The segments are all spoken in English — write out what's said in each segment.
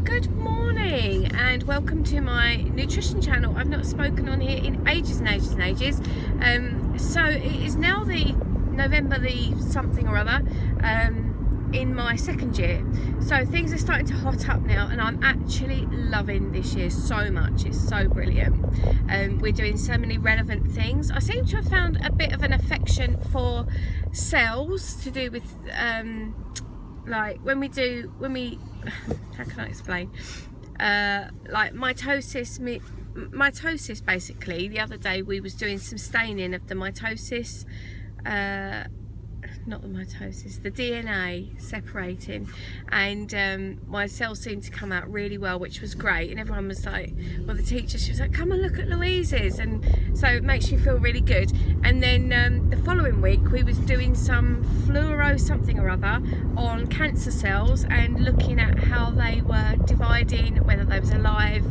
Good morning and welcome to my nutrition channel. I've not spoken on here in ages and ages and ages. So it is now the November the something or other in my second year. So things are starting to hot up now and I'm actually loving this year so much. It's so brilliant. We're doing so many relevant things. I seem to have found a bit of an affection for cells to do with like when we how can I explain, like mitosis basically. The other day we was doing some staining of the mitosis, not the mitosis, the DNA separating, and my cells seemed to come out really well, which was great. And everyone was like, well, the teacher, she was like, come and look at Louise's, and so it makes you feel really good. And then the following week we was doing some fluoro something or other on cancer cells and looking at how they were dividing, whether they was alive,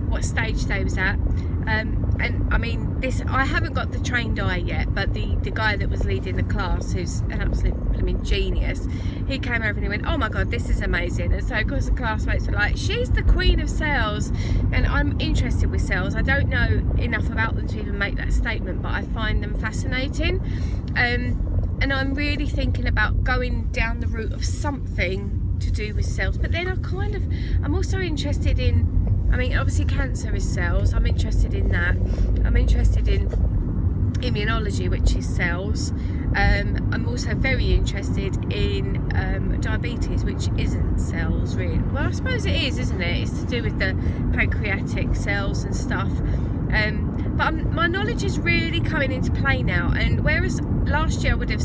what stage they was at. And I mean, I haven't got the trained eye yet, but the guy that was leading the class, who's an absolute blooming genius, he came over and he went, oh my god, this is amazing. And so of course the classmates were like, she's the queen of cells. And I'm interested with cells. I don't know enough about them to even make that statement, but I find them fascinating. And I'm really thinking about going down the route of something to do with cells. But then I'm also interested in, I mean, obviously cancer is cells. I'm interested in that. I'm interested in immunology, which is cells. I'm also very interested in diabetes, which isn't cells really. Well, I suppose it is, isn't it? It's to do with the pancreatic cells and stuff. But my knowledge is really coming into play now. And whereas last year I would have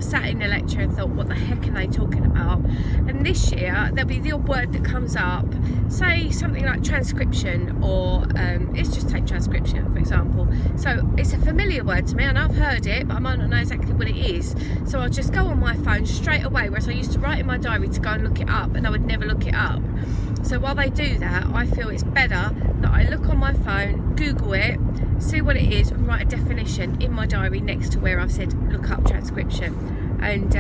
sat in a lecture and thought, what the heck are they talking about? And this year there'll be the odd word that comes up, say something like transcription, or let's just take transcription for example. So it's a familiar word to me and I've heard it, but I might not know exactly what it is. So I'll just go on my phone straight away, whereas I used to write in my diary to go and look it up, and I would never look it up. So while they do that, I feel it's better that I look on my phone, Google it, see what it is, and write a definition in my diary next to where I've said look up transcription. And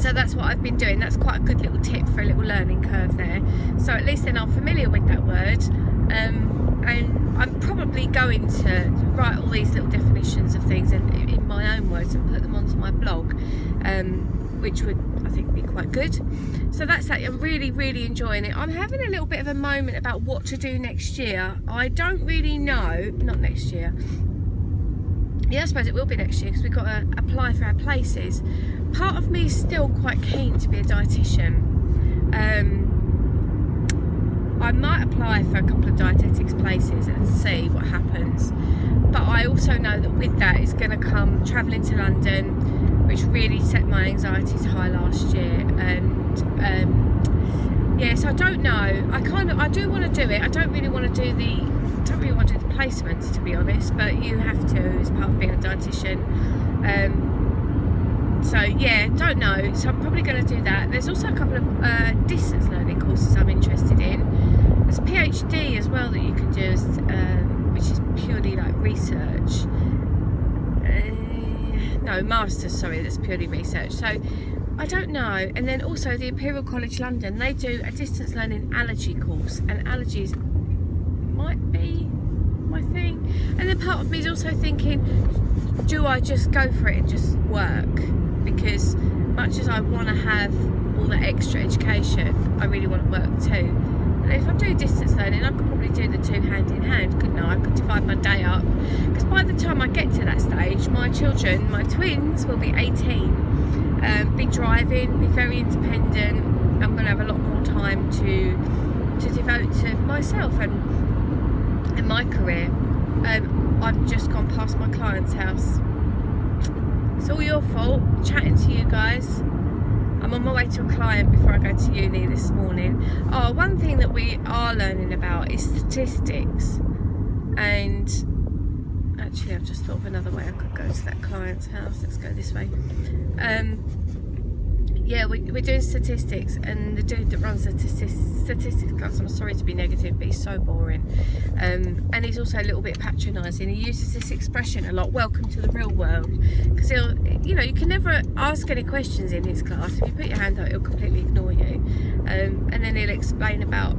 so that's what I've been doing. That's quite a good little tip for a little learning curve there. So at least then I'm familiar with that word. And I'm probably going to write all these little definitions of things in my own words and put them onto my blog, which would, I think, be quite good. So that's that. I'm really, really enjoying it. I'm having a little bit of a moment about what to do next year. I don't really know. Not next year. Yeah, I suppose it will be next year because we've got to apply for our places. Part of me is still quite keen to be a dietitian. I might apply for a couple of dietetics places and see what happens. But I also know that with that is going to come travelling to London, which really set my anxieties high last year. And yeah, so I don't know. I do want to do it. I don't really want to do the placements, to be honest, but you have to as part of being a dietitian. So yeah, don't know. So I'm probably going to do that. There's also a couple of distance learning courses I'm interested in. There's a PhD as well that you can do, which is purely like research. No, masters, sorry, that's purely research. So I don't know. And then also the Imperial College London, they do a distance learning allergy course, and allergies might be my thing. And then part of me is also thinking, do I just go for it and just work? Because much as I want to have all that extra education, I really want to work too. And if I do distance learning, I could probably do the two hand in hand, couldn't I? I could divide my day up, because by the time I get to that stage, my children, my twins, will be 18, be driving, be very independent. I'm going to have a lot more time to devote to myself and my career. I've just gone past my client's house. It's all your fault, chatting to you guys. I'm on my way to a client before I go to uni this morning. Oh, one thing that we are learning about is statistics. And actually I've just thought of another way I could go to that client's house. Let's go this way. yeah, we're doing statistics, and the dude that runs the statistics class, I'm sorry to be negative, but he's so boring, and he's also a little bit patronising. He uses this expression a lot, welcome to the real world, because he'll, you know, you can never ask any questions in his class. If you put your hand out, he'll completely ignore you, and then he'll explain about,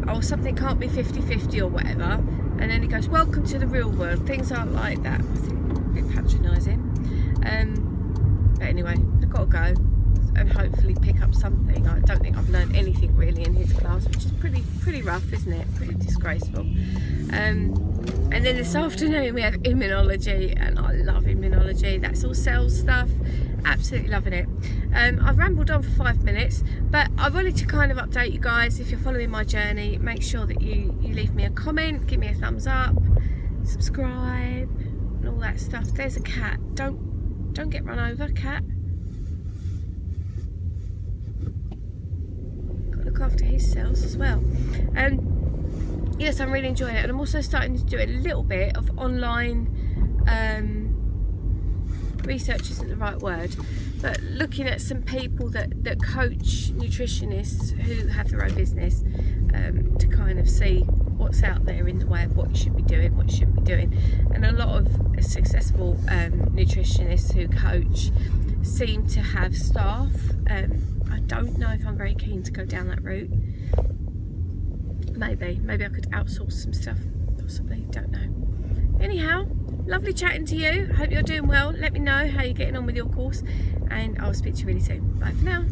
oh, something can't be 50-50 or whatever, and then he goes, welcome to the real world. Things aren't like that. I think a bit patronising, but anyway, I've got to go and hopefully pick up something. I don't think I've learned anything really in his class, which is pretty rough, isn't it? Pretty disgraceful. And then this afternoon we have immunology, and I love immunology. That's all cells stuff. Absolutely loving it. I've rambled on for 5 minutes, but I wanted to kind of update you guys. If you're following my journey, make sure that you leave me a comment, give me a thumbs up, subscribe, and all that stuff. There's a cat. Don't get run over, cat. Look after his cells as well. Yes, I'm really enjoying it, and I'm also starting to do a little bit of online research isn't the right word, but looking at some people that coach nutritionists who have their own business, to kind of see what's out there in the way of what you should be doing, what you shouldn't be doing. And a lot of successful nutritionists who coach seem to have staff. I don't know if I'm very keen to go down that route. Maybe I could outsource some stuff, possibly, don't know. Anyhow, lovely chatting to you. Hope you're doing well. Let me know how you're getting on with your course, and I'll speak to you really soon. Bye for now.